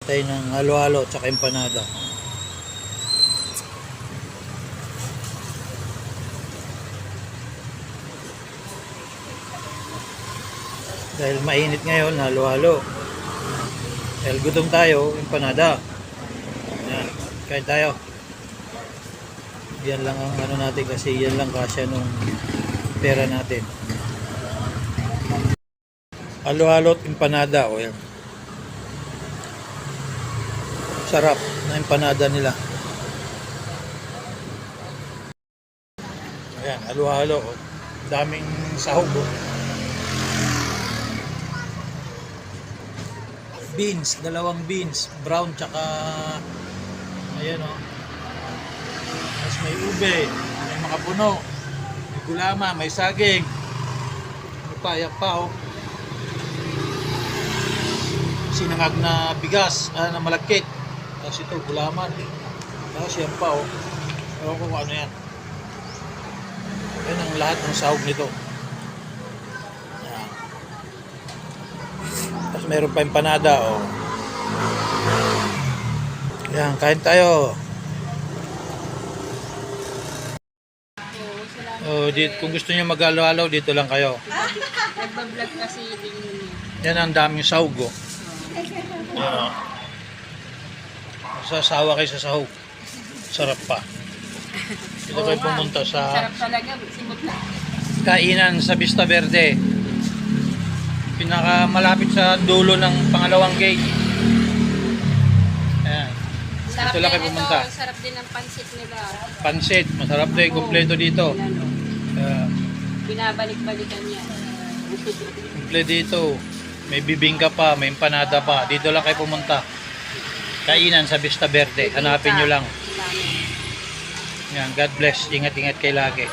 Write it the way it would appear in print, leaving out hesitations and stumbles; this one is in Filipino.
Tayo ng halo-halo tsaka empanada. Dahil mainit ngayon, halo-halo. Dahil gutom tayo, empanada. Yan, kain tayo. Yan lang ang ano natin kasi yan lang kasya nung pera natin. Halo-halo at empanada. O yan. Sarap na empanada nila. Ayan, halo-halo. Daming sahog. Beans, dalawang beans, brown tsaka ayan o. Tapos may ube, may mga puno, may gulama, may saging. Ano pa, yan pa o. Sinangag na bigas, na malagkit. Tapos ito, gulaman. Tapos yan pa o. Ewan ko kung ano yan. Yan ang lahat ng sahog nito. Yan. Tapos meron pa empanada o. Yan, kain tayo. Oh, dito, kung gusto niyo mag-halo-halo, dito lang kayo. Nagbablog kasi din yun. Yan ang daming sahog o. Yan o. Sasawa kayo sa sahog. Sarap pa. Dito kayo pumunta sa Sarap talaga, simot na. kainan sa Vista Verde. Pinakamalapit sa dulo ng pangalawang gate. Ayan. Sarap Dito lang kayo din pumunta. ito, sarap din ang pansit nila. Pansit, masarap din. Kompleto dito. Yan, o. Uh, Binabalik-balikan yan. kompleto dito. May bibingka pa, may empanada pa. Dito lang kayo pumunta. Kainan sa Vista Verde. Hanapin nyo lang. Yan, God bless. Ingat-ingat kayo lagi.